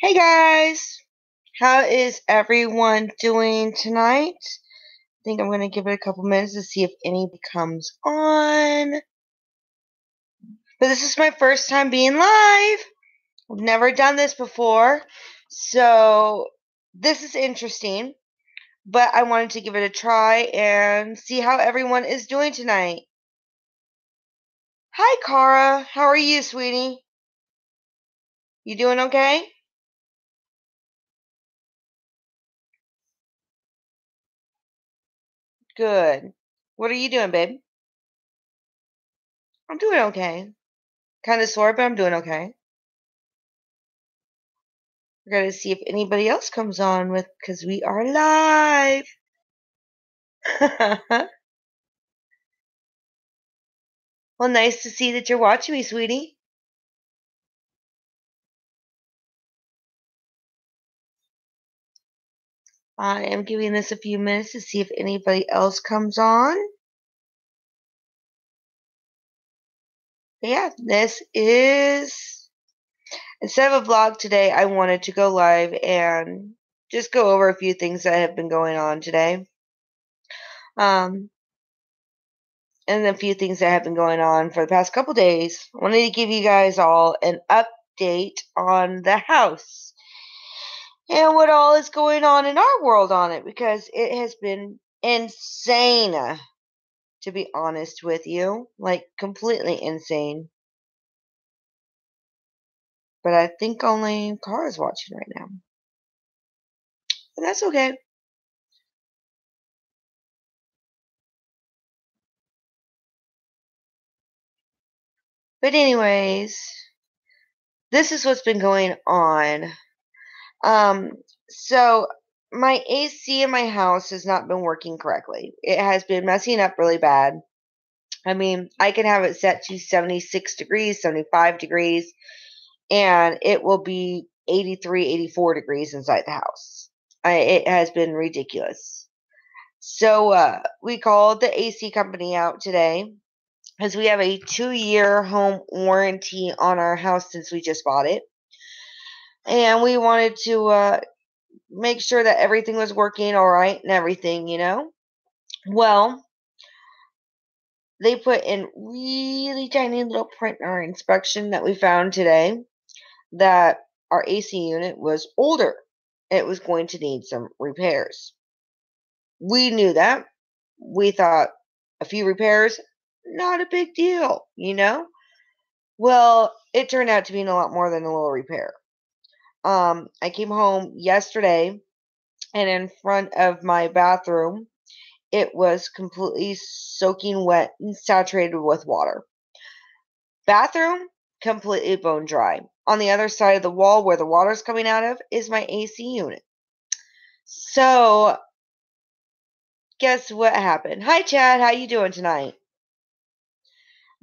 Hey guys, how is everyone doing tonight? I think I'm going to give it a couple minutes to see if anybody comes on. But this is my first time being live. I've never done this before, so this is interesting. But I wanted to give it a try and see how everyone is doing tonight. Hi, Cara. How are you, sweetie? You doing okay? Good. What are you doing, babe? I'm doing okay. Kind of sore, but I'm doing okay. We're going to see if anybody else comes on with, because we are live. Well, nice to see that you're watching me, sweetie. I am giving this a few minutes to see if anybody else comes on. But yeah, this is, instead of a vlog today, I wanted to go live and just go over a few things that have been going on today. Um, and a few things that have been going on for the past couple days. I wanted to give you guys all an update on the house and what all is going on in our world on it, because it has been insane, to be honest with you. Like, completely insane. But I think only Cara's watching right now. But that's okay. But anyways, this is what's been going on. Um, so my AC in my house has not been working correctly. It has been messing up really bad. I mean, I can have it set to 76 degrees, 75 degrees, and it will be 83, 84 degrees inside the house. It has been ridiculous. So we called the AC company out today because we have a 2-year home warranty on our house since we just bought it. And we wanted to make sure that everything was working all right and everything, you know? Well, they put in really tiny little print in our inspection that we found today that our AC unit was older. It was going to need some repairs. We knew that. We thought a few repairs, not a big deal, you know? Well, it turned out to be a lot more than a little repair. I came home yesterday, and in front of my bathroom, it was completely soaking wet and saturated with water. Bathroom, completely bone dry. On the other side of the wall where the water's coming out of is my AC unit. So, guess what happened? Hi Chad, how you doing tonight?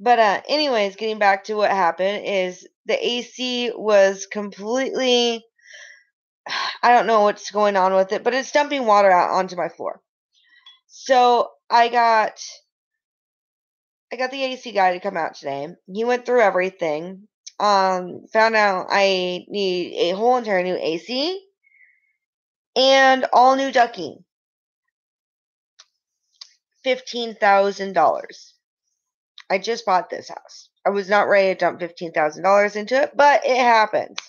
But anyways, getting back to what happened is the AC was completely, I don't know what's going on with it, but it's dumping water out onto my floor. So I got the AC guy to come out today. He went through everything. Found out I need a whole entire new AC and all new ducting. $15,000. I just bought this house. I was not ready to dump $15,000 into it, but it happens.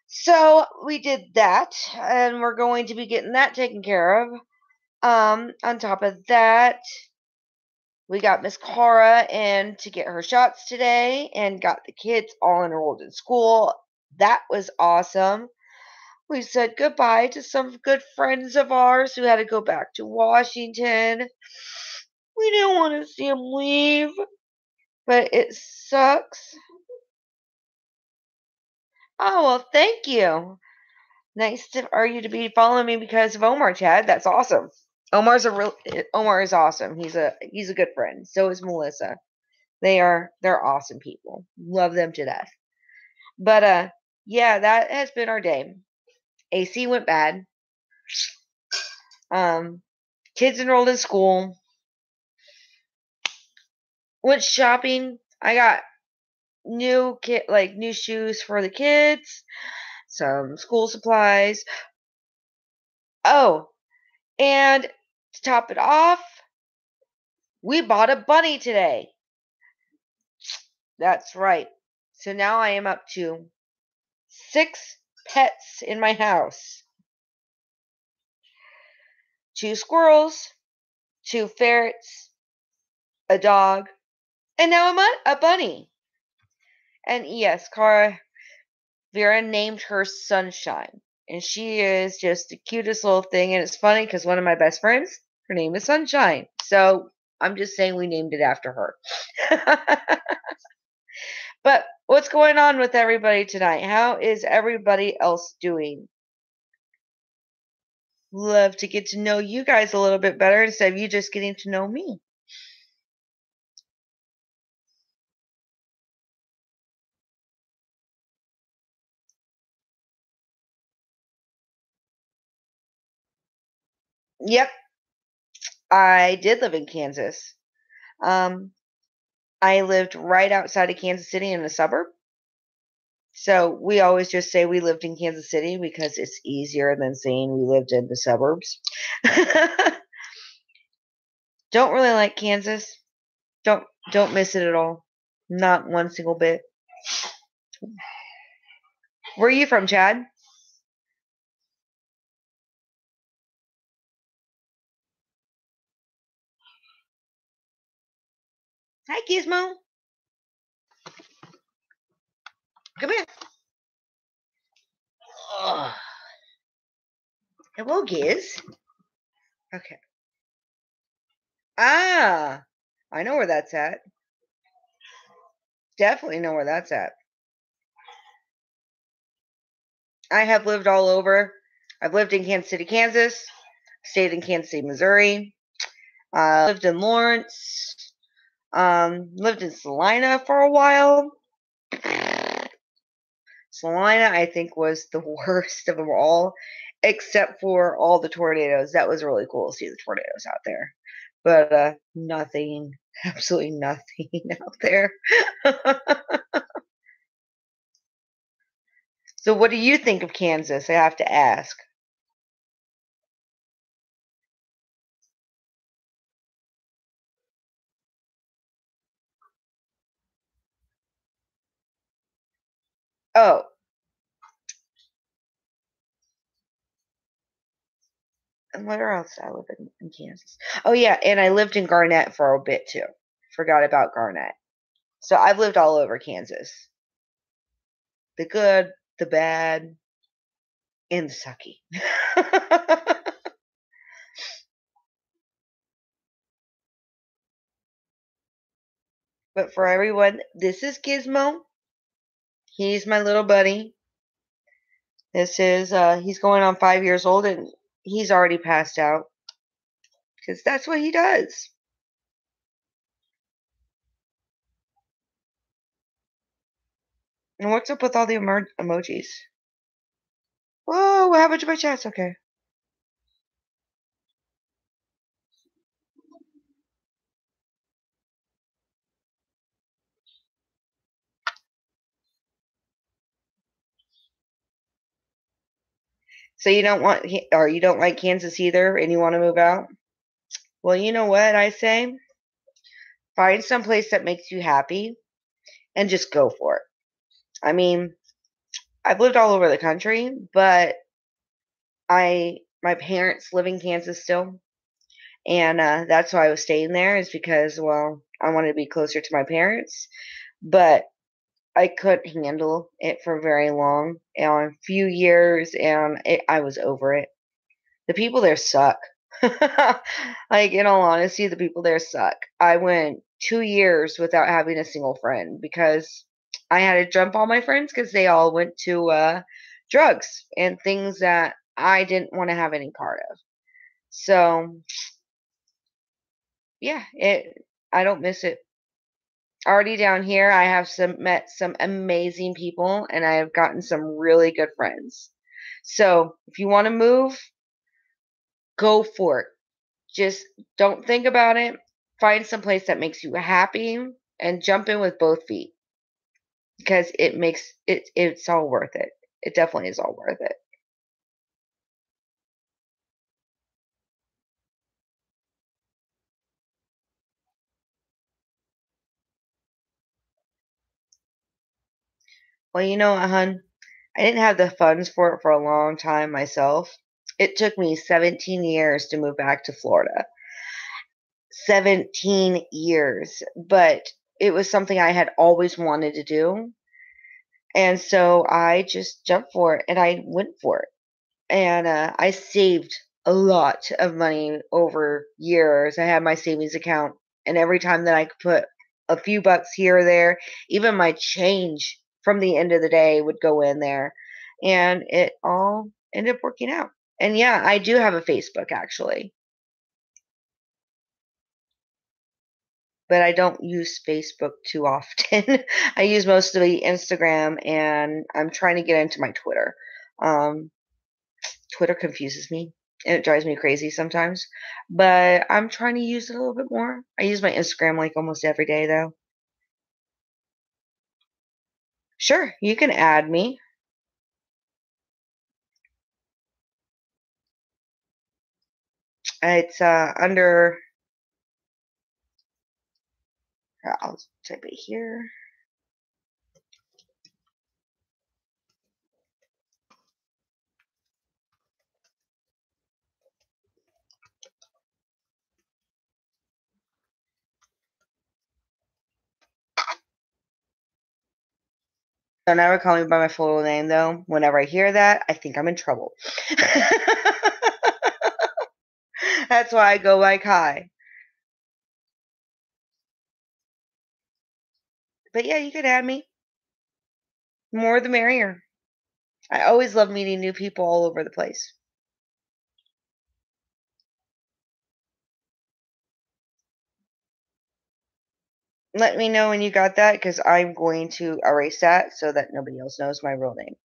So we did that, and we're going to be getting that taken care of. On top of that, we got Miss Cara in to get her shots today and got the kids all enrolled in school. That was awesome. We said goodbye to some good friends of ours who had to go back to Washington. We didn't want to see them leave, but it sucks. Oh, well, thank you. Nice are you to be following me because of Omar, Chad. That's awesome. Omar is awesome. He's a good friend. So is Melissa. They're awesome people. Love them to death. But yeah, that has been our day. AC went bad. Kids enrolled in school. Went shopping. I got new shoes for the kids. some school supplies. Oh, and to top it off, we bought a bunny today. That's right. So now I am up to 6 pets in my house. 2 squirrels, 2 ferrets, a dog, and now a bunny. And yes, Vera named her Sunshine. And she is just the cutest little thing. And it's funny because one of my best friends, her name is Sunshine. So I'm just saying we named it after her. But what's going on with everybody tonight? How is everybody else doing? Love to get to know you guys a little bit better instead of you just getting to know me. Yep, I did live in Kansas. Um, I lived right outside of Kansas City in a suburb. So we always just say we lived in Kansas City because it's easier than saying we lived in the suburbs. Don't really like Kansas. Don't miss it at all. Not one single bit. Where are you from, Chad? Hi, Gizmo. Come here. Oh, hello, Giz. Okay. Ah, I know where that's at. Definitely know where that's at. I have lived all over. I've lived in Kansas City, Kansas. Stayed in Kansas City, Missouri. Lived in Lawrence. Lived in Salina for a while. Salina, I think, was the worst of them all, except for all the tornadoes. That was really cool to see the tornadoes out there. But nothing, absolutely nothing out there. So, what do you think of Kansas? I have to ask. Oh, and where else did I live in Kansas? Oh, yeah, and I lived in Garnett for a bit too. Forgot about Garnett. So, I've lived all over Kansas, the good, the bad, and the sucky. But for everyone, this is Gizmo. He's my little buddy. This is he's going on 5 years old and he's already passed out because that's what he does. And what's up with all the emojis? Whoa, what happened to my chat's okay. So you don't want or you don't like Kansas either and you want to move out? Well, you know what I say? Find some place that makes you happy and just go for it. I mean, I've lived all over the country, but my parents live in Kansas still. And that's why I was staying there is because, well, I wanted to be closer to my parents, but I couldn't handle it for very long, a few years, and I was over it. The people there suck. Like, in all honesty, the people there suck. I went 2 years without having a single friend because I had to jump all my friends because they all went to drugs and things that I didn't want to have any part of. So, yeah, I don't miss it. Already down here, I have met some amazing people and I have gotten some really good friends. So if you want to move, go for it. Just don't think about it. Find some place that makes you happy and jump in with both feet because it's all worth it. it definitely is all worth it. Well, you know what, hun? I didn't have the funds for it for a long time myself. It took me 17 years to move back to Florida. 17 years, but it was something I had always wanted to do. And so I just jumped for it and I went for it. And I saved a lot of money over years. I had my savings account, and every time that I could put a few bucks here or there, even my change from the end of the day would go in there. And it all ended up working out. And yeah, I do have a Facebook actually, but I don't use Facebook too often. I use mostly Instagram, and I'm trying to get into my Twitter. Um, Twitter confuses me and it drives me crazy sometimes, but I'm trying to use it a little bit more. I use my Instagram like almost every day though. Sure, you can add me. It's under, I'll type it here. Don't ever call me by my full name though. Whenever I hear that, I think I'm in trouble. That's why I go like hi. But yeah, you could add me. More the merrier. I always love meeting new people all over the place. Let me know when you got that because I'm going to erase that so that nobody else knows my real name.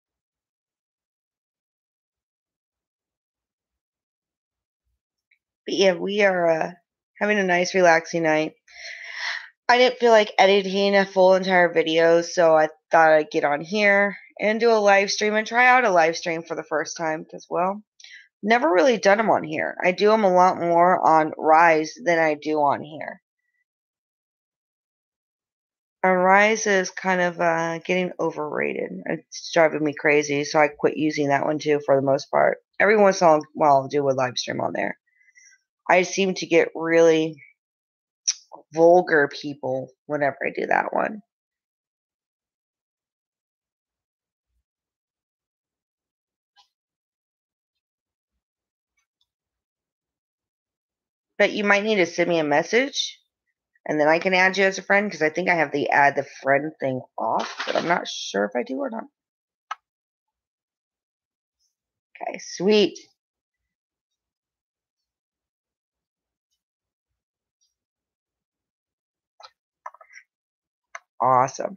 But yeah, we are having a nice, relaxing night. I didn't feel like editing a full entire video, so I thought I'd get on here and do a live stream and try out a live stream for the first time because, well, never really done them on here. I do them a lot more on Rise than I do on here. Rise is kind of getting overrated. It's driving me crazy, so I quit using that one too for the most part. Every once in a while, I'll do a live stream on there. I seem to get really vulgar people whenever I do that one. But you might need to send me a message, and then I can add you as a friend because I think I have the add the friend thing off, but I'm not sure if I do or not. Okay, sweet. Awesome.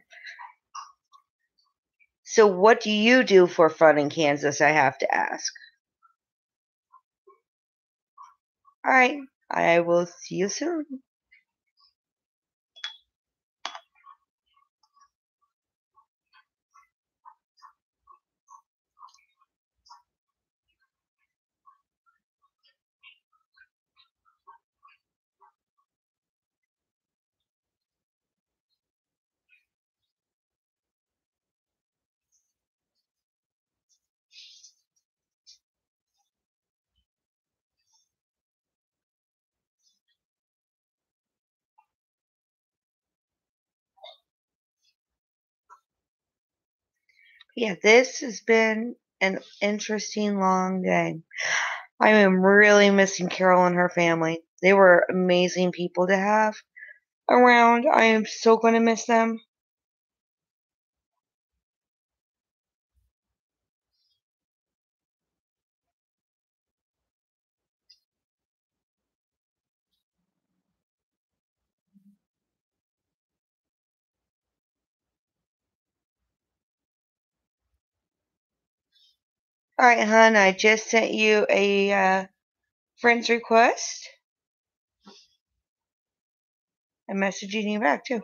So what do you do for fun in Kansas, I have to ask? All right. I will see you soon. Yeah, this has been an interesting long day. I am really missing Carol and her family. They were amazing people to have around. I am so going to miss them. All right, hon, I just sent you a friend's request. I'm messaging you back too.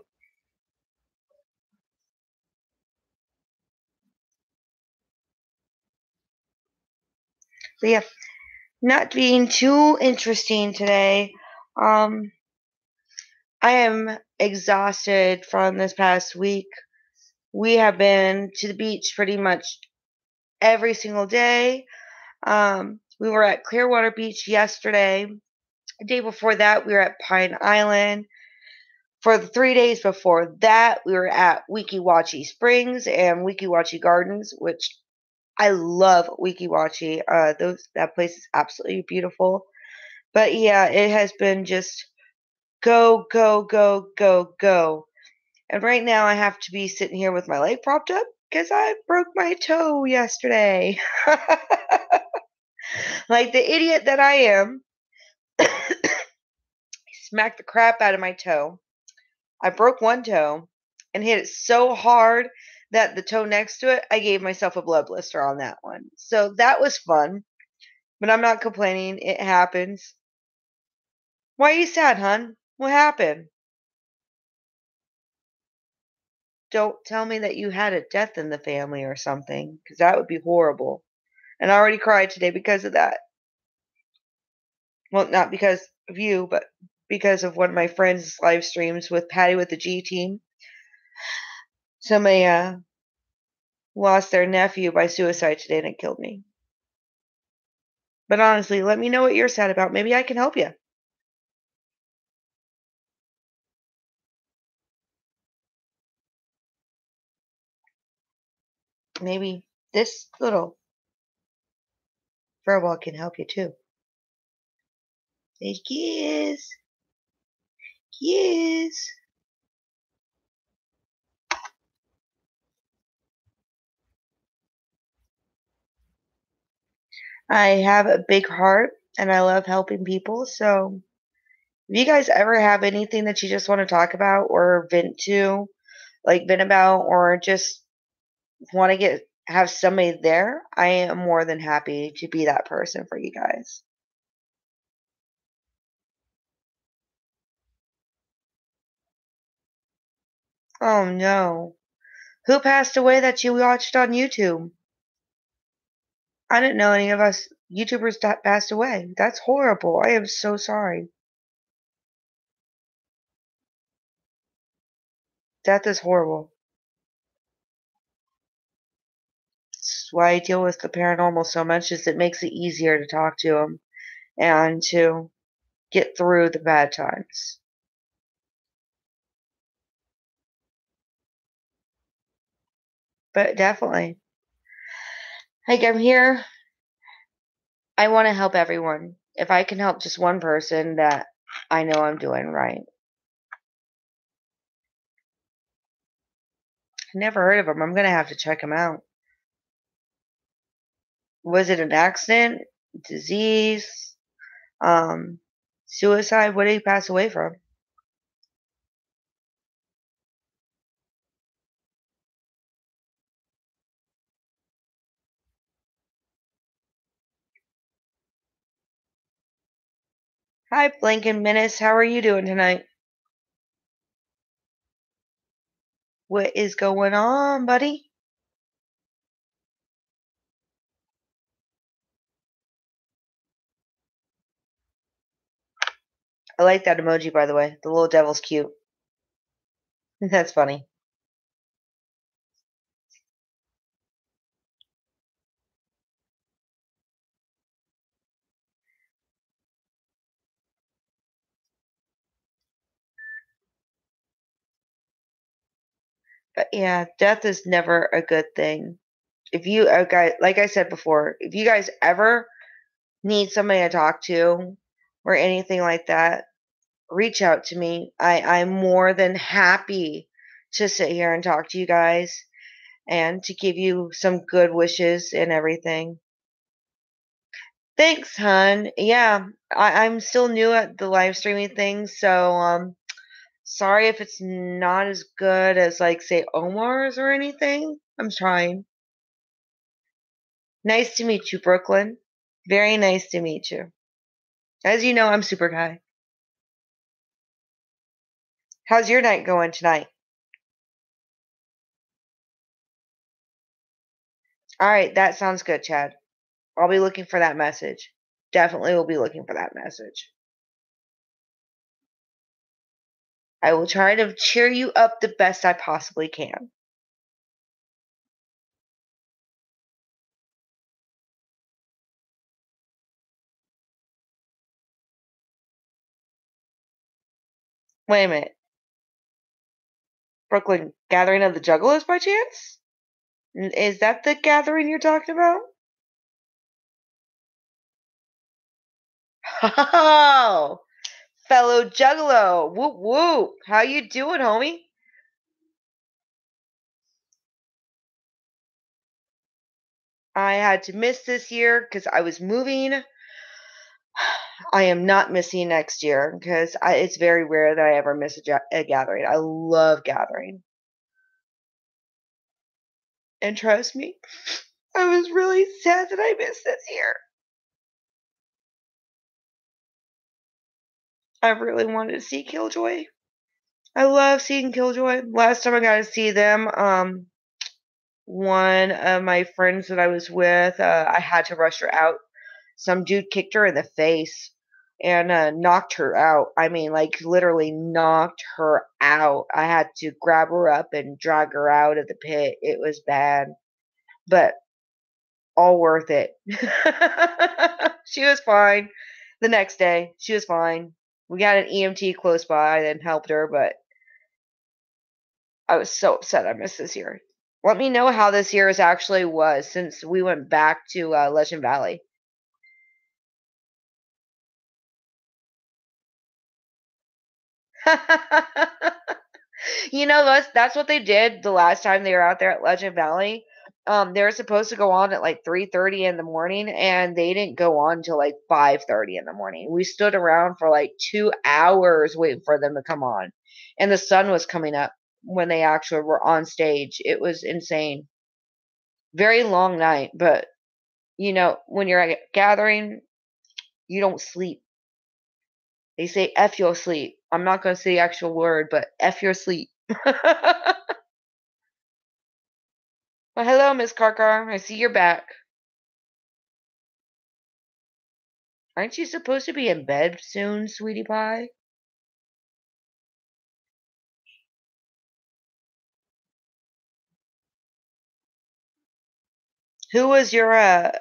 But yeah, not being too interesting today. Um, I am exhausted from this past week. We have been to the beach pretty much every single day. We were at Clearwater Beach yesterday. The day before that, we were at Pine Island. For the 3 days before that, we were at Weeki Wachee Springs and Weeki Wachee Gardens, which I love Weeki Wachee. That place is absolutely beautiful. But yeah, it has been just go, go, go, go, go. And right now I have to be sitting here with my leg propped up because I broke my toe yesterday. Like the idiot that I am, smacked the crap out of my toe. I broke one toe and hit it so hard that the toe next to it, I gave myself a blood blister on that one. So that was fun, but I'm not complaining. It happens. Why are you sad, hon? What happened? Don't tell me that you had a death in the family or something, because that would be horrible. And I already cried today because of that. Well, not because of you, but because of one of my friends' live streams with Patty with the G team. Somebody lost their nephew by suicide today and it killed me. But honestly, let me know what you're sad about. Maybe I can help you. Maybe this little furball can help you too. Say yes. Yes. I have a big heart and I love helping people. So if you guys ever have anything that you just want to talk about or vent about, or just want to have somebody there, I am more than happy to be that person for you guys. Oh no. Who passed away that you watched on YouTube? I didn't know any of us YouTubers passed away. That's horrible. I am so sorry. Death is horrible. That's why I deal with the paranormal so much, is it makes it easier to talk to them and to get through the bad times. But definitely, like, I'm here. I want to help everyone. If I can help just one person, that I know I'm doing right. I never heard of him. I'm gonna have to check him out. Was it an accident, disease, um, suicide? What did he pass away from? Hi, Blinking Menace. How are you doing tonight? What is going on, buddy? I like that emoji, by the way. The little devil's cute. That's funny. But yeah, death is never a good thing. If you, guys, like I said before, if you guys ever need somebody to talk to or anything like that, reach out to me. I'm more than happy to sit here and talk to you guys and to give you some good wishes and everything. Thanks, hon. Yeah, I'm still new at the live streaming thing, so sorry if it's not as good as, like, say, Omar's or anything. I'm trying. Nice to meet you, Brooklyn. Very nice to meet you. As you know, I'm super high. How's your night going tonight? All right, that sounds good, Chad. I'll be looking for that message. Definitely will be looking for that message. I will try to cheer you up the best I possibly can. Wait a minute. Brooklyn Gathering of the Juggalos by chance? Is that the gathering you're talking about? Oh, fellow Juggalo. Whoop whoop. How you doing, homie? I had to miss this year because I was moving. I am not missing next year because it's very rare that I ever miss a gathering. I love gathering. And trust me, I was really sad that I missed this year. I really wanted to see Killjoy. I love seeing Killjoy. Last time I got to see them, one of my friends that I was with, I had to rush her out. Some dude kicked her in the face and knocked her out. I mean, like literally knocked her out. I had to grab her up and drag her out of the pit. It was bad, but all worth it. She was fine. The next day, she was fine. We got an EMT close by and helped her, but I was so upset I missed this year. Let me know how this year's actually was since we went back to Legend Valley. That's what they did the last time they were out there at Legend Valley. They were supposed to go on at like 3:30 in the morning, and they didn't go on until like 5:30 in the morning. We stood around for like 2 hours waiting for them to come on, and the sun was coming up when they actually were on stage. It was insane. Very long night, but when you're at a gathering, you don't sleep. They say F your sleep. I'm not going to say the actual word, but F your sleep. Well, hello, Miss Karkar. I see you're back. Aren't you supposed to be in bed soon, sweetie pie? Who was your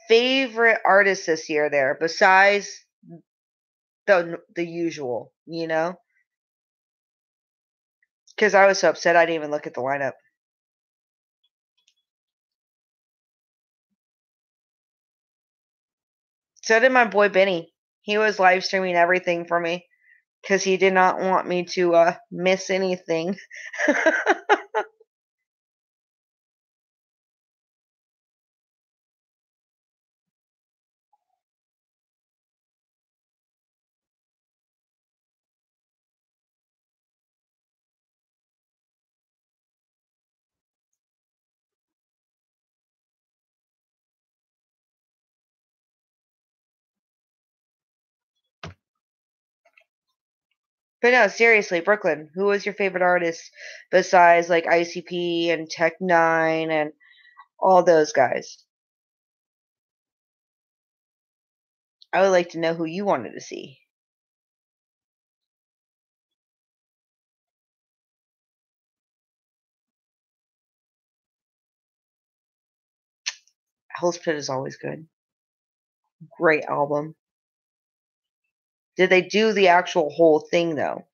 favorite artist this year there, besides the usual, Because I was so upset I didn't even look at the lineup. So did my boy Benny. He was live streaming everything for me because he did not want me to miss anything. But no, seriously, Brooklyn, who was your favorite artist besides like ICP and Tech Nine and all those guys? I would like to know who you wanted to see. Hell's Pit is always good. Great album. Did they do the actual whole thing though?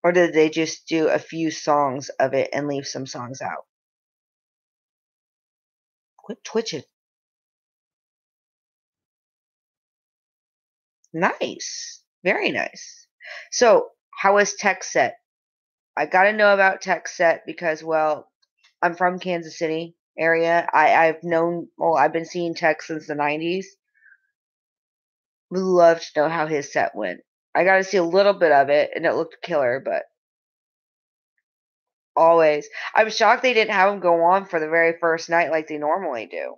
Or did they just do a few songs of it and leave some songs out? Quit twitching. Nice. Very nice. So, how was Tech Set? I got to know about Tech Set because, well, I'm from Kansas City area. I've been seeing Tech since the 90s. Would love to know how his set went. I got to see a little bit of it, and it looked killer, but always. I'm shocked they didn't have him go on for the very first night like they normally do.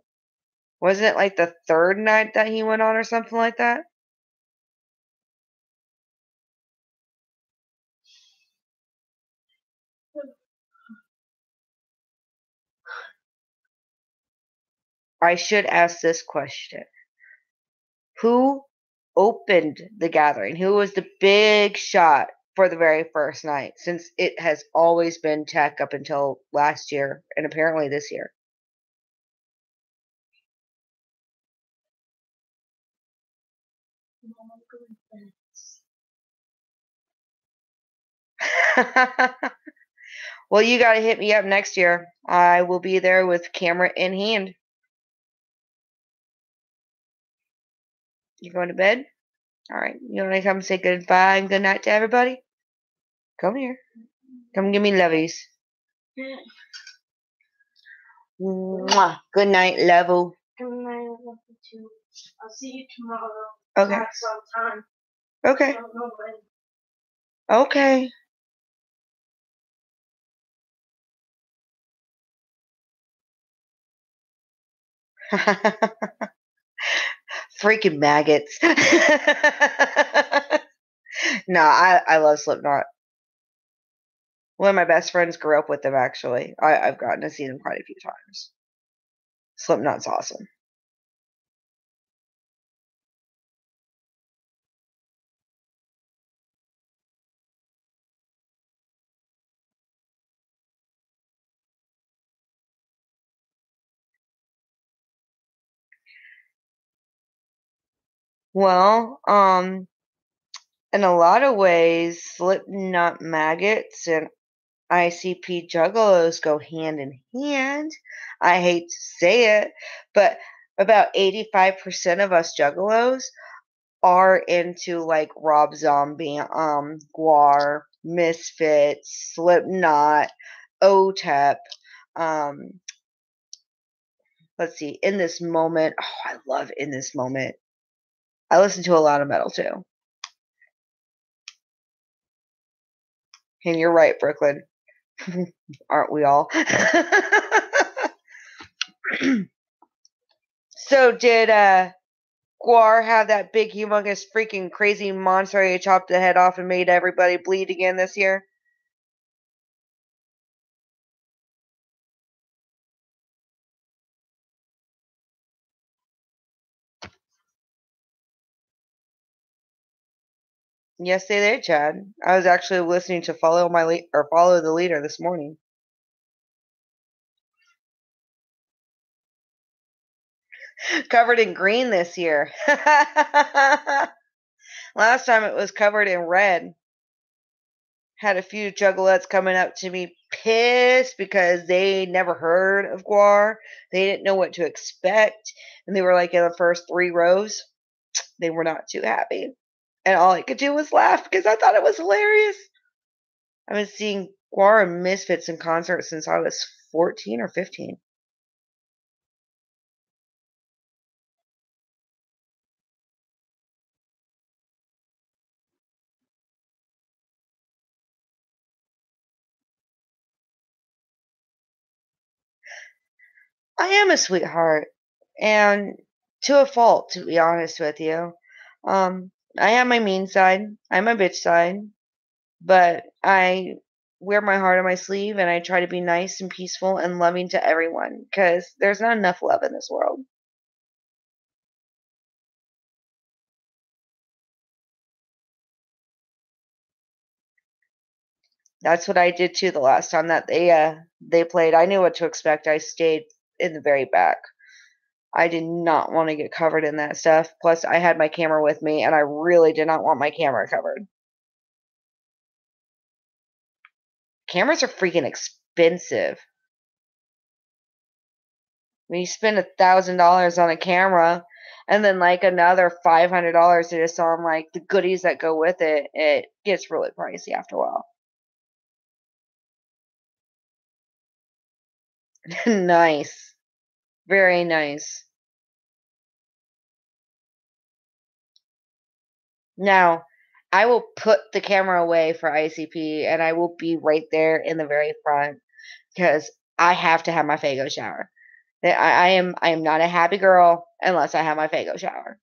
Wasn't it like the third night that he went on or something like that? I should ask this question. Who opened the gathering? Who was the big shot for the very first night? Since it has always been tech up until last year and apparently this year. Well, you got to hit me up next year. I will be there with camera in hand. You going to bed? All right. You want to come say goodbye and good night to everybody? Come here. Come give me lovies. Mwah. Good night, level. Good night, level too. I'll see you tomorrow. Okay. At some time. Okay. I don't know when. Okay. Freaking maggots. No, I love Slipknot. One of my best friends grew up with them, actually. I've gotten to see them quite a few times. Slipknot's awesome. Well, in a lot of ways, Slipknot maggots and ICP juggalos go hand in hand. I hate to say it, but about 85% of us juggalos are into like Rob Zombie, Guar, Misfits, Slipknot, OTEP. Let's see, In This Moment. Oh, I love In This Moment. I listen to a lot of metal too. And you're right, Brooklyn. Aren't we all? So did Guar have that big, humongous, freaking crazy monster he chopped the head off and made everybody bleed again this year? Yes, they did, Chad. I was actually listening to Follow the Leader this morning. Covered in green this year. Last time it was covered in red. Had a few juggalettes coming up to me pissed because they never heard of Guar. They didn't know what to expect. And they were like in the first 3 rows. They were not too happy. And all I could do was laugh because I thought it was hilarious. I've been seeing Guar and Misfits in concert since I was 14 or 15. I am a sweetheart, and to a fault, to be honest with you. I have my mean side, I have my bitch side, but I wear my heart on my sleeve and I try to be nice and peaceful and loving to everyone because there's not enough love in this world. That's what I did too the last time that they played. I knew what to expect. I stayed in the very back. I did not want to get covered in that stuff. Plus, I had my camera with me, and I really did not want my camera covered. Cameras are freaking expensive. When you spend $1,000 on a camera, and then like another $500 to just on like the goodies that go with it, it gets really pricey after a while. Nice, very nice. Now, I will put the camera away for ICP, and I will be right there in the very front because I have to have my Fago shower. I am not a happy girl unless I have my Fago shower.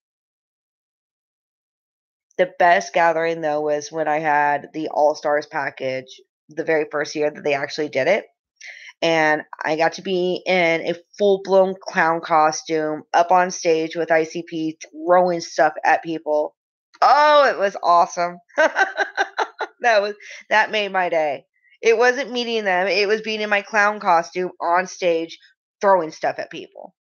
The best gathering though was when I had the All Stars package the very first year that they actually did it. and I got to be in a full-blown clown costume up on stage with ICP throwing stuff at people. Oh, it was awesome. That was that made my day. It wasn't meeting them, it was being in my clown costume on stage throwing stuff at people.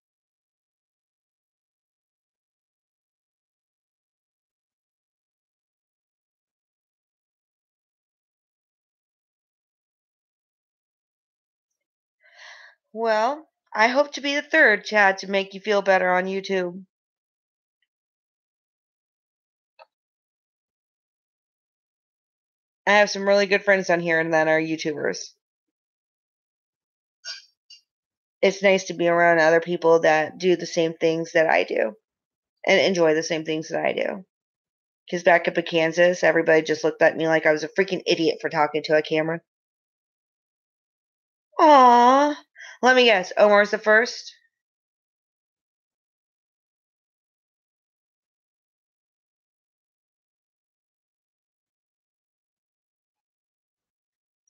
Well, I hope to be the third, Chad, to make you feel better on YouTube. I have some really good friends on here and that are YouTubers. It's nice to be around other people that do the same things that I do and enjoy the same things that I do. Because back up in Kansas, everybody just looked at me like I was a freaking idiot for talking to a camera. Aww. Let me guess. Omar's the first?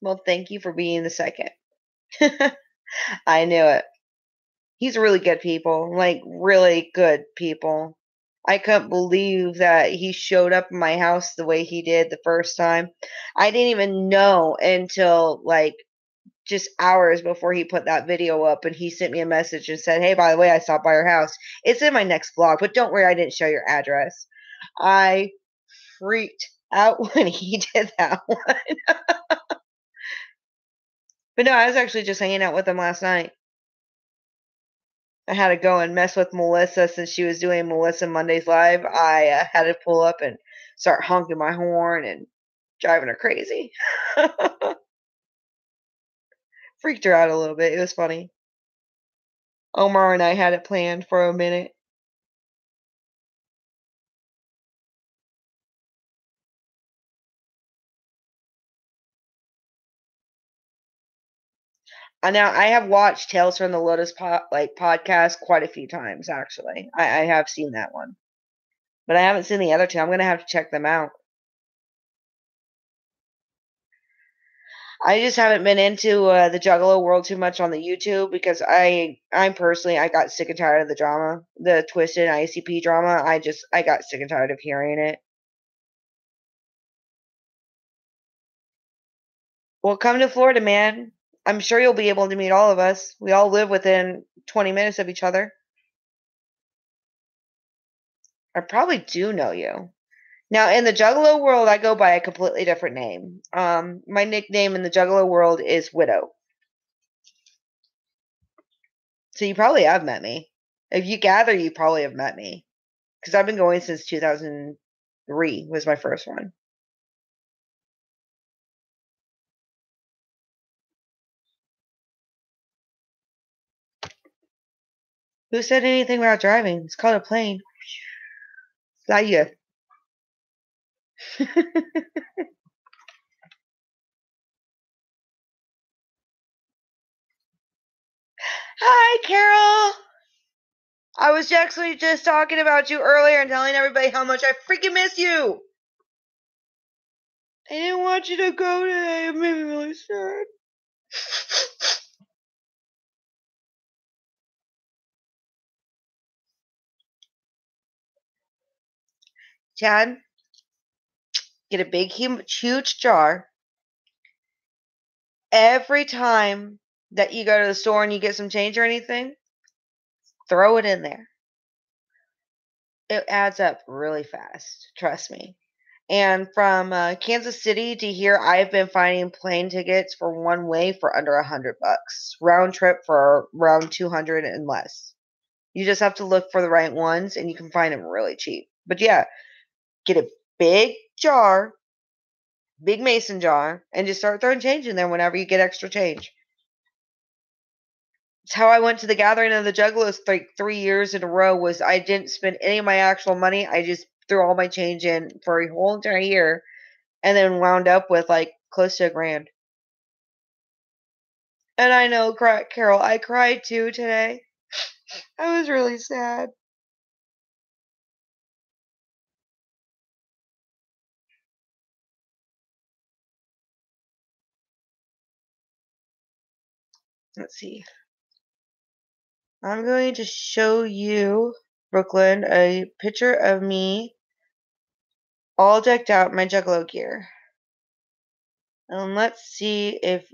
Well, thank you for being the second. I knew it. He's really good people, like really good people. I couldn't believe that he showed up in my house the way he did the first time. I didn't even know until like just hours before he put that video up, and he sent me a message and said, "Hey, by the way, I stopped by your house. It's in my next vlog, but don't worry, I didn't show your address." I freaked out when he did that one. But no, I was actually just hanging out with him last night. I had to go and mess with Melissa since she was doing Melissa Mondays Live. I had to pull up and start honking my horn and driving her crazy. Freaked her out a little bit. It was funny. Omar and I had it planned for a minute. Now I have watched Tales from the Lotus podcast quite a few times actually. I have seen that one, but I haven't seen the other two. I'm gonna have to check them out. I just haven't been into the Juggalo world too much on the YouTube because I'm personally I got sick and tired of the drama, the twisted ICP drama. I got sick and tired of hearing it. Well, come to Florida, man. I'm sure you'll be able to meet all of us. We all live within 20 minutes of each other. I probably do know you. Now, in the Juggalo world, I go by a completely different name. My nickname in the Juggalo world is Widow. So you probably have met me. If you gather, you probably have met me. Because I've been going since 2003 was my first one. Who said anything about driving? It's called a plane. It's not you. Hi, Carol. I was actually just talking about you earlier and telling everybody how much I freaking miss you. I didn't want you to go today. It made me really sad. Chad, get a big, huge jar. Every time that you go to the store and you get some change or anything, throw it in there. It adds up really fast. Trust me. And from Kansas City to here, I've been finding plane tickets for one way for under $100, round trip for around 200 and less. You just have to look for the right ones, and you can find them really cheap. But yeah, get a big jar, big mason jar, and just start throwing change in there whenever you get extra change. It's how I went to the gathering of the Juggalos like 3 years in a row. Was I didn't spend any of my actual money. I just threw all my change in for a whole entire year, and then wound up with like close to $1,000. And I know, Carol, I cried too today. I was really sad. Let's see. I'm going to show you, Brooklyn, a picture of me all decked out in my Juggalo gear. And let's see if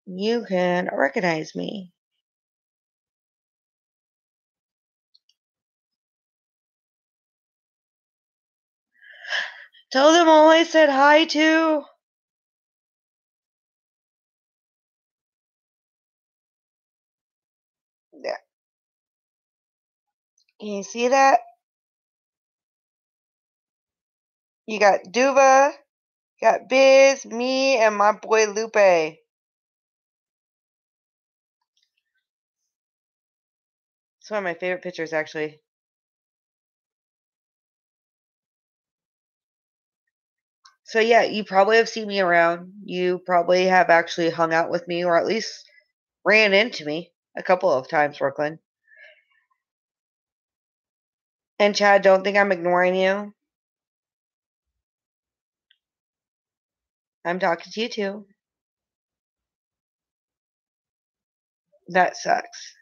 you can recognize me. Tell them all I said hi to. Yeah. Can you see that? You got Duva, got Biz, me, and my boy Lupe. It's one of my favorite pictures, actually. So yeah, you probably have seen me around. You probably have actually hung out with me, or at least ran into me a couple of times, Brooklyn. And Chad, don't think I'm ignoring you. I'm talking to you too. That sucks.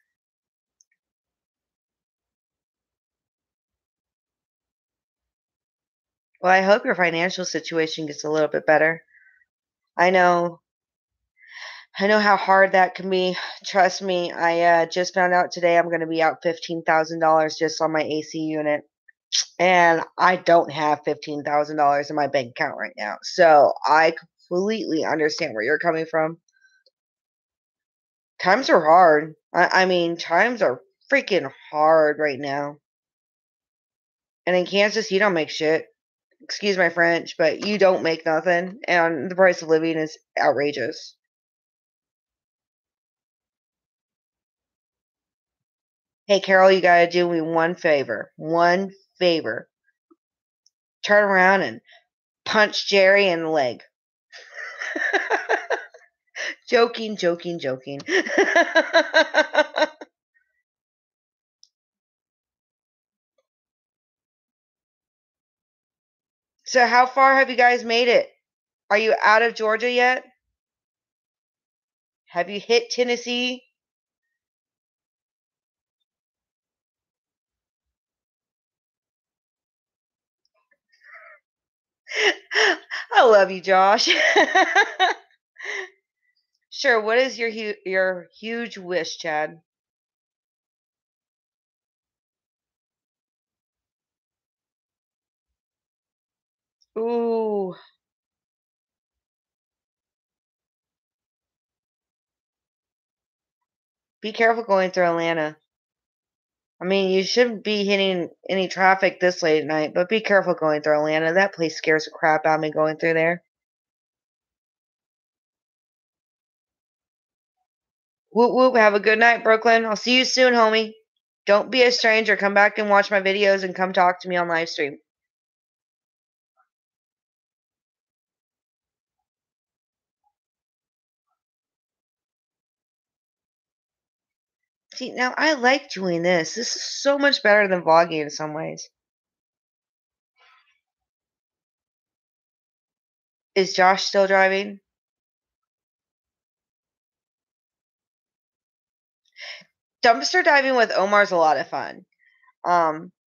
Well, I hope your financial situation gets a little bit better. I know I know how hard that can be. Trust me, I just found out today I'm going to be out $15,000 just on my AC unit. And I don't have $15,000 in my bank account right now. So I completely understand where you're coming from. Times are hard. I mean, times are freaking hard right now. And in Kansas, you don't make shit. Excuse my French, but you don't make nothing. And the price of living is outrageous. Hey, Carol, you got to do me one favor. One favor. Turn around and punch Jerry in the leg. Joking, joking, joking. So, how far have you guys made it? Are you out of Georgia yet? Have you hit Tennessee? I love you, Josh. Sure. What is your huge wish, Chad? Ooh, be careful going through Atlanta. I mean, you shouldn't be hitting any traffic this late at night, but be careful going through Atlanta. That place scares the crap out of me going through there. Whoop whoop. Have a good night, Brooklyn. I'll see you soon, homie. Don't be a stranger. Come back and watch my videos and come talk to me on live stream. See, now I like doing this. This is so much better than vlogging in some ways. Is Josh still driving? Dumpster diving with Omar's a lot of fun.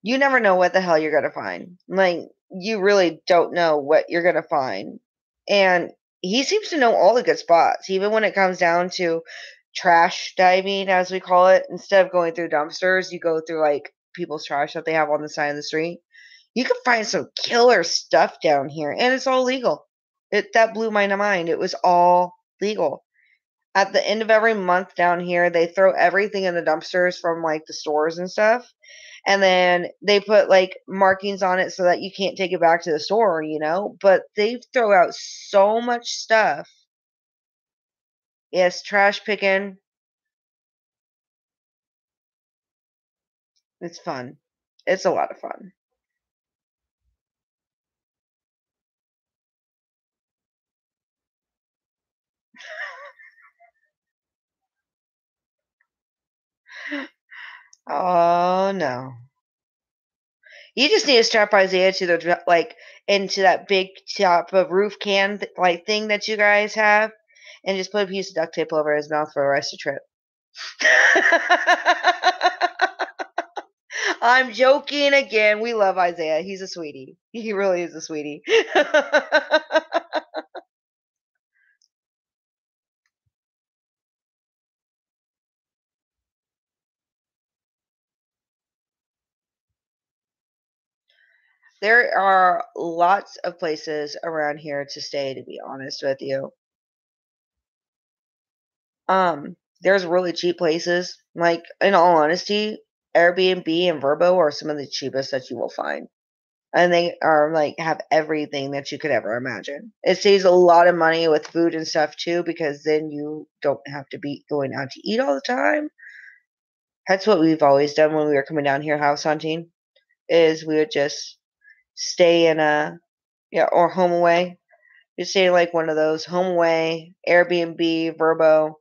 You never know what the hell you're gonna find. Like, you really don't know what you're gonna find. And he seems to know all the good spots, even when it comes down to trash diving, as we call it. Instead of going through dumpsters, you go through like people's trash that they have on the side of the street. You can find some killer stuff down here, and it's all legal. That blew my mind. It was all legal. At the end of every month down here, they throw everything in the dumpsters from like the stores and stuff. And then they put like markings on it so that you can't take it back to the store, but they throw out so much stuff. Yes, trash picking. It's fun. It's a lot of fun. Oh no. You just need to strap Isaiah to like into that big top of roof can like thing that you guys have and just put a piece of duct tape over his mouth for the rest of the trip. I'm joking again. We love Isaiah. He's a sweetie. He really is a sweetie. There are lots of places around here to stay, to be honest with you. There's really cheap places. Like, in all honesty, Airbnb and Vrbo are some of the cheapest that you will find. And they are like have everything that you could ever imagine. It saves a lot of money with food and stuff too, because then you don't have to be going out to eat all the time. That's what we've always done when we were coming down here house hunting, is we would just stay in a, yeah, or home away. Just stay in like one of those home away, Airbnb, Vrbo.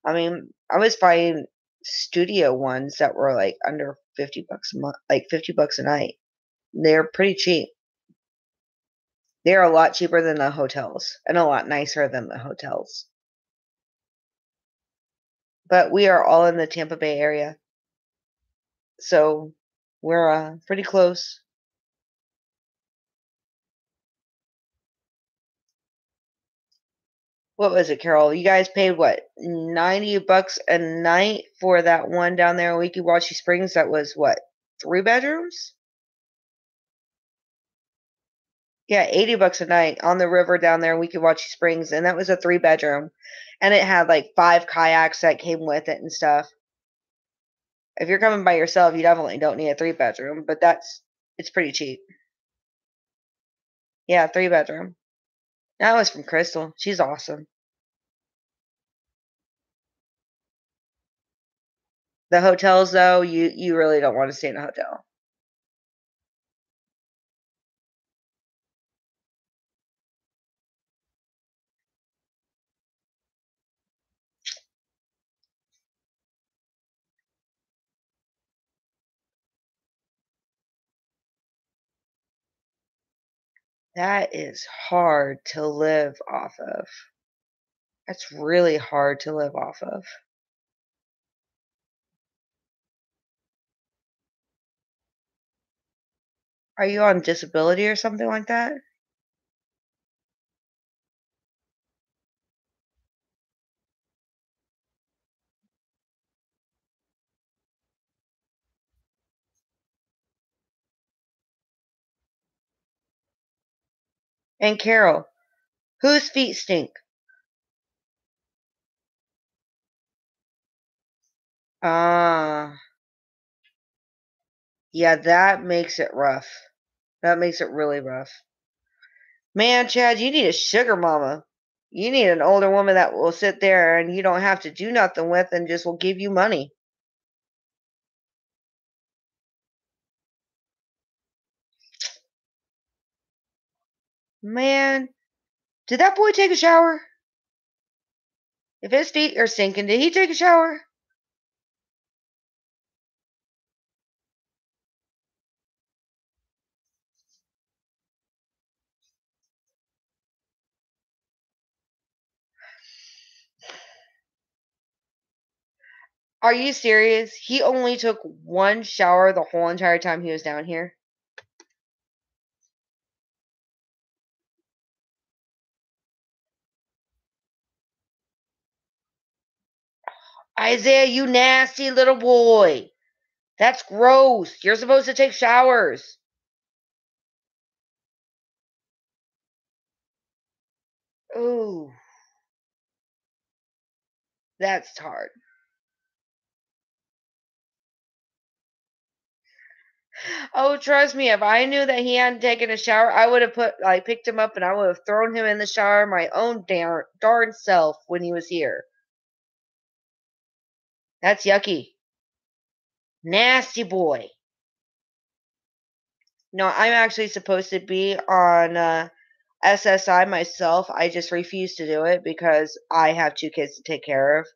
I mean, I was finding studio ones that were like under 50 bucks a month, like 50 bucks a night. They're pretty cheap. They're a lot cheaper than the hotels and a lot nicer than the hotels. But we are all in the Tampa Bay area, so we're pretty close. What was it, Carol? You guys paid what, 90 bucks a night for that one down there in Weeki Wachee Springs? That was what, 3 bedrooms? Yeah, 80 bucks a night on the river down there in Weeki Wachee Springs, and that was a 3 bedroom. And it had like 5 kayaks that came with it and stuff. If you're coming by yourself, you definitely don't need a 3 bedroom, but it's pretty cheap. Yeah, 3 bedroom. That was from Crystal. She's awesome. The hotels though, you really don't want to stay in a hotel. That is hard to live off of. That's really hard to live off of. Are you on disability or something like that? And Carol, whose feet stink? Ah, yeah, that makes it rough. That makes it really rough. Man, Chad, you need a sugar mama. You need an older woman that will sit there and you don't have to do nothing with and just will give you money. Man, did that boy take a shower? If his feet are stinking, did he take a shower? Are you serious? He only took one shower the whole entire time he was down here? Isaiah, you nasty little boy. That's gross. You're supposed to take showers. Ooh, that's hard. Oh, trust me, if I knew that he hadn't taken a shower, I would have picked him up and I would have thrown him in the shower my own darn self when he was here. That's yucky. Nasty boy. No, I'm actually supposed to be on SSI myself. I just refuse to do it because I have 2 kids to take care of.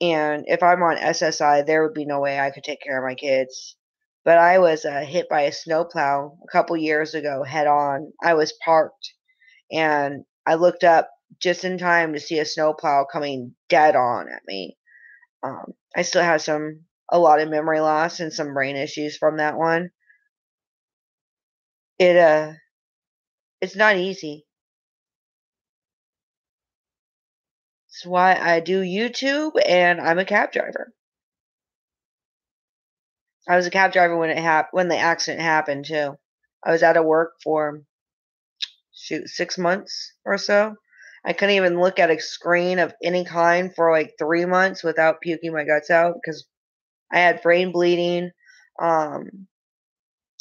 And if I'm on SSI, there would be no way I could take care of my kids. But I was hit by a snowplow a couple years ago head on. I was parked and I looked up just in time to see a snowplow coming dead on at me. I still have a lot of memory loss and some brain issues from that one. It it's not easy. It's why I do YouTube and I'm a cab driver. I was a cab driver when when the accident happened too. I was out of work for shoot 6 months or so. I couldn't even look at a screen of any kind for like 3 months without puking my guts out because I had brain bleeding. Um,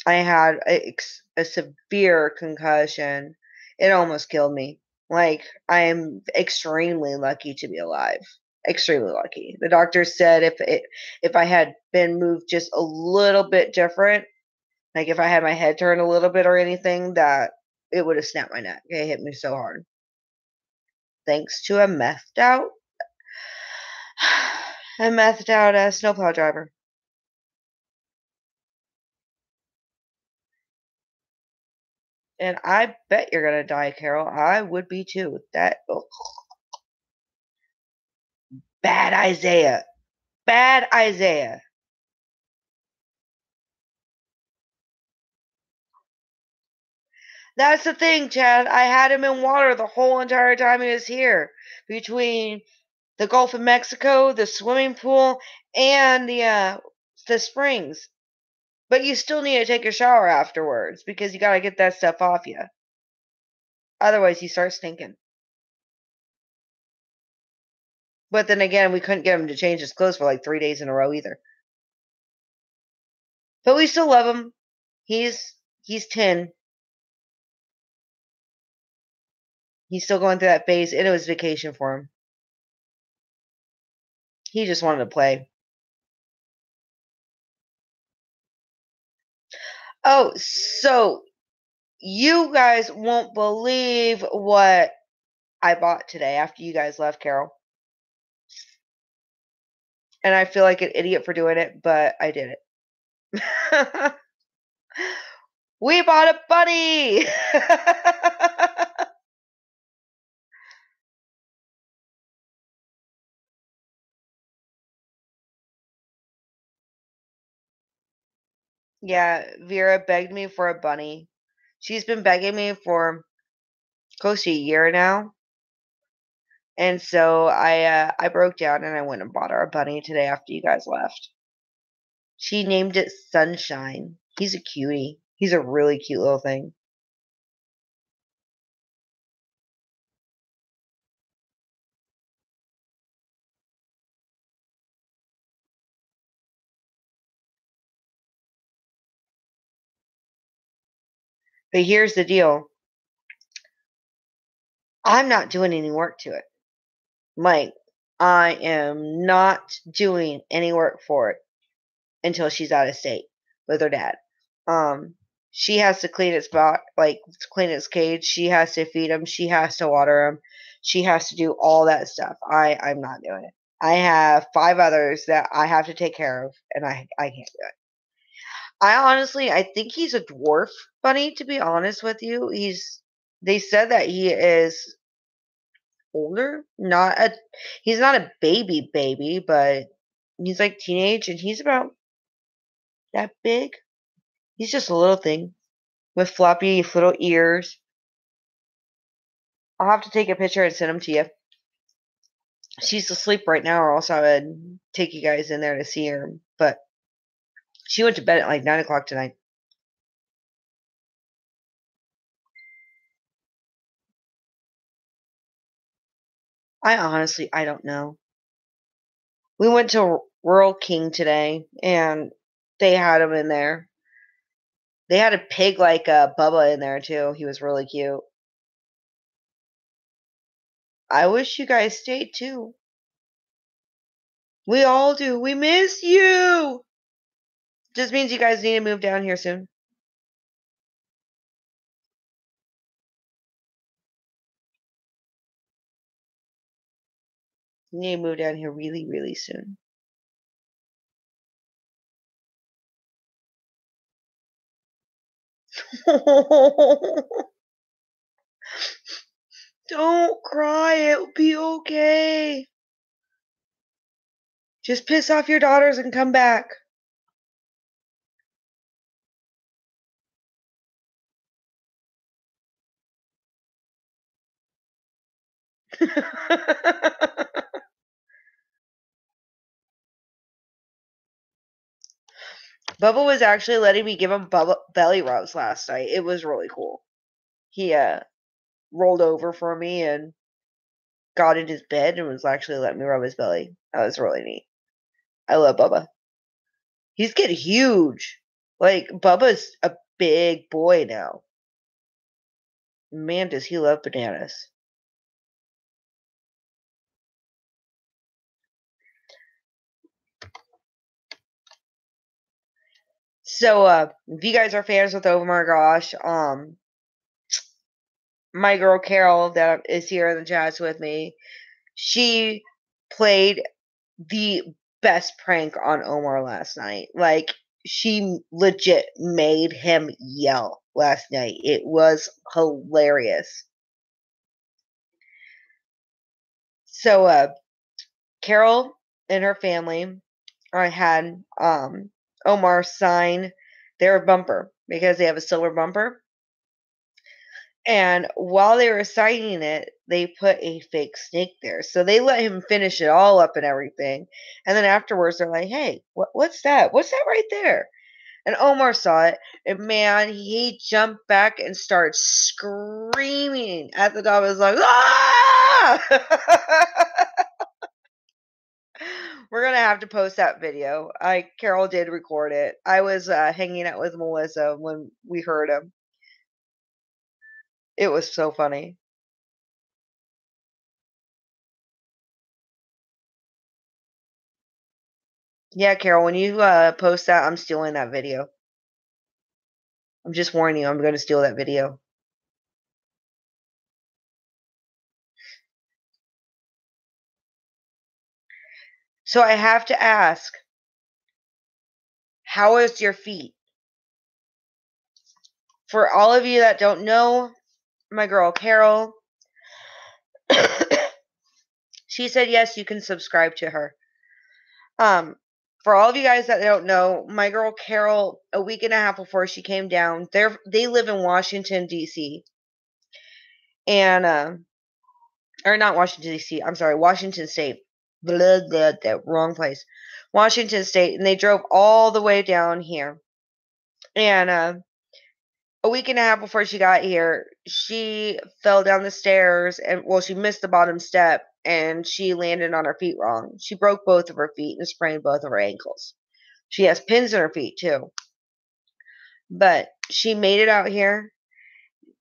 I had a severe concussion. It almost killed me. Like, I am extremely lucky to be alive. Extremely lucky. The doctor said if I had been moved just a little bit different, like if I had my head turned a little bit or anything, that it would have snapped my neck. It hit me so hard. Thanks to a methed out snowplow driver. And I bet you're gonna die, Carol. I would be too. That bad Isaiah. Bad Isaiah. That's the thing, Chad. I had him in water the whole entire time he was here. Between the Gulf of Mexico, the swimming pool, and the springs. But you still need to take a shower afterwards because you gotta get that stuff off you. Otherwise, you start stinking. But then again, we couldn't get him to change his clothes for like 3 days in a row either. But we still love him. He's 10. He's still going through that phase. And it was vacation for him. He just wanted to play. Oh, so you guys won't believe what I bought today after you guys left, Carol. And I feel like an idiot for doing it, but I did it. We bought a bunny! Yeah, Vera begged me for a bunny. She's been begging me for close to a year now. And so I broke down and I went and bought her a bunny today after you guys left. She named it Sunshine. He's a cutie. He's a really cute little thing. But here's the deal. I'm not doing any work to it. Like, I am not doing any work for it until she's out of state with her dad. Um, she has to clean its like clean its cage. She has to feed him. She has to water him. She has to do all that stuff. I'm not doing it. I have 5 others that I have to take care of, and I can't do it. I think he's a dwarf bunny. To be honest with you, They said that he is older, not a. He's not a baby, but he's like teenage, and he's about that big. He's just a little thing with floppy little ears. I'll have to take a picture and send them to you. She's asleep right now, or else I would take you guys in there to see her. But she went to bed at like 9 o'clock tonight. I don't know. We went to Rural King today, and they had him in there. They had a pig like Bubba in there too. He was really cute. I wish you guys stayed too. We all do. We miss you. Just means you guys need to move down here soon. You need to move down here really, really soon. Don't cry. It'll be okay. Just piss off your daughters and come back. Bubba was actually letting me give him belly rubs last night. It was really cool. He rolled over for me and got in his bed and was actually letting me rub his belly. That was really neat. I love Bubba. He's getting huge. Like, Bubba's a big boy now. Man, does he love bananas. So, if you guys are fans with Oh My Gosh, my girl Carol that is here in the chats with me, she played the best prank on Omar last night. Like, she legit made him yell last night. It was hilarious. So, Carol and her family had Omar sign their bumper because they have a silver bumper. And while they were signing it, they put a fake snake there. So they let him finish it all up and everything. And then afterwards, they're like, hey, what's that? What's that right there? And Omar saw it. And man, he jumped back and started screaming at the dog. It was like, ah! We're going to have to post that video. Carol did record it. I was hanging out with Melissa when we heard him. It was so funny. Yeah, Carol, when you post that, I'm stealing that video. I'm just warning you, I'm going to steal that video. So I have to ask, how is your feet? For all of you that don't know, my girl Carol, she said yes, you can subscribe to her. For all of you guys that don't know, my girl Carol, a week and a half before she came down, they live in Washington D.C. and or not Washington D.C. I'm sorry, Washington State. Wrong place. Washington State, and they drove all the way down here. And a week and a half before she got here, she fell down the stairs and she missed the bottom step and she landed on her feet wrong. She broke both of her feet and sprained both of her ankles. She has pins in her feet too. But she made it out here.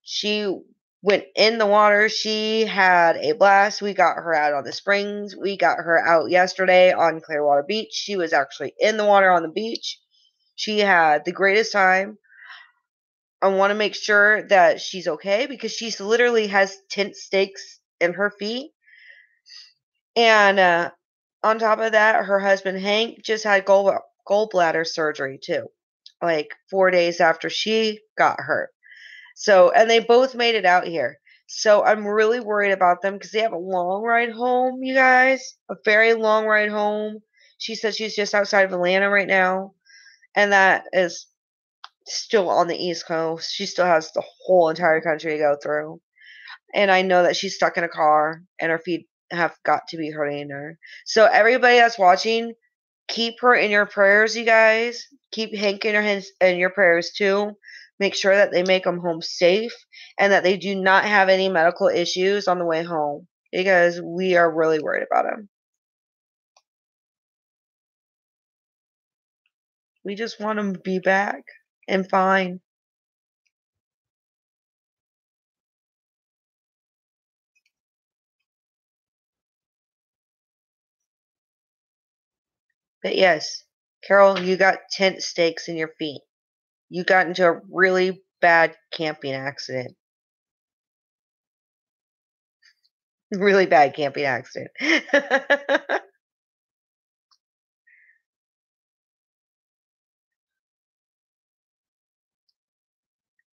She went in the water. She had a blast. We got her out on the springs. We got her out yesterday on Clearwater Beach. She was actually in the water on the beach. She had the greatest time. I want to make sure that she's okay because she literally has tent stakes in her feet. And on top of that, her husband Hank just had gallbladder surgery too, like 4 days after she got hurt. So, and they both made it out here. So I'm really worried about them because they have a long ride home, you guys. A very long ride home. She said she's just outside of Atlanta right now. And that is still on the East Coast. She still has the whole entire country to go through. And I know that she's stuck in a car and her feet have got to be hurting her. So everybody that's watching, keep her in your prayers, you guys. Keep Hank in your prayers too. Make sure that they make them home safe and that they do not have any medical issues on the way home because we are really worried about him. We just want him to be back and fine. But yes, Carol, you got tent stakes in your feet. You got into a really bad camping accident. Really bad camping accident.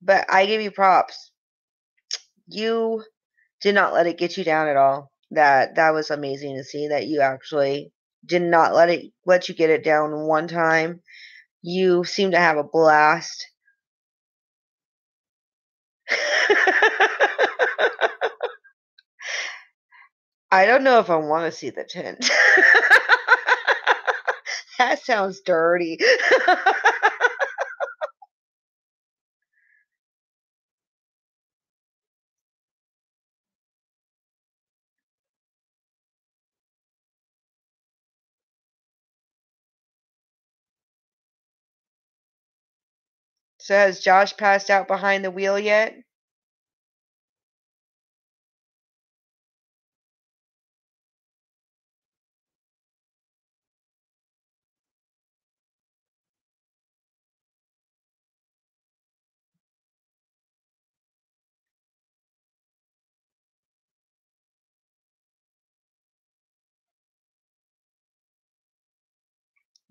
But I give you props. You Did not let it get you down at all. That was amazing to see that you actually did not let you get it down one time. You seem to have a blast. I don't know if I want to see the tent. That sounds dirty. So has Josh passed out behind the wheel yet?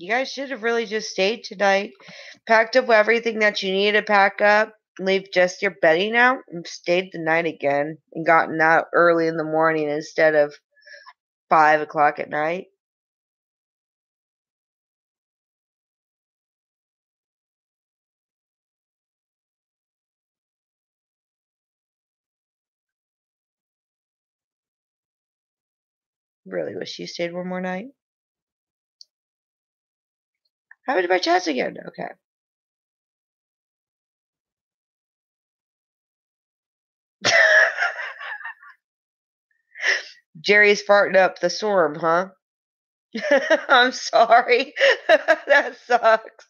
You guys should have really just stayed tonight. Packed up everything that you needed to pack up, leave just your bedding out, and stayed the night again and gotten out early in the morning instead of 5 o'clock at night. Really wish you stayed one more night. How did my chest again? Okay. Jerry's farting up the storm, huh? I'm sorry. That sucks.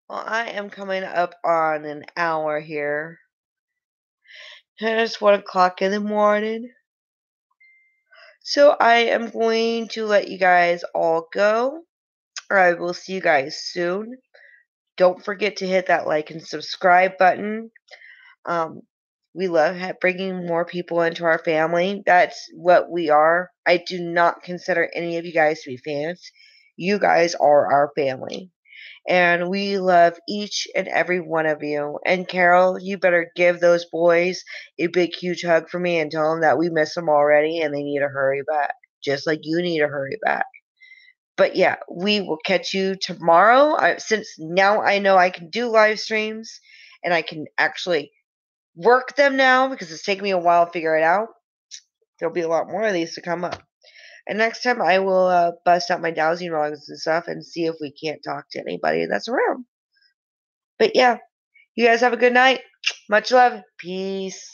Well, I am coming up on an hour here. And it's 1 o'clock in the morning. So I am going to let you guys all go. Or I will see you guys soon. Don't forget to hit that like and subscribe button. Um, we love bringing more people into our family. That's what we are. I do not consider any of you guys to be fans. You guys are our family. And we love each and every one of you. And Carol, you better give those boys a big, huge hug for me and tell them that we miss them already and they need to hurry back, just like you need to hurry back. But yeah, we will catch you tomorrow. Since now I know I can do live streams and I can actually work them now because it's taken me a while to figure it out. There'll be a lot more of these to come up. And next time I will bust out my dowsing rods and stuff and see if we can't talk to anybody that's around. But yeah, you guys have a good night. Much love. Peace.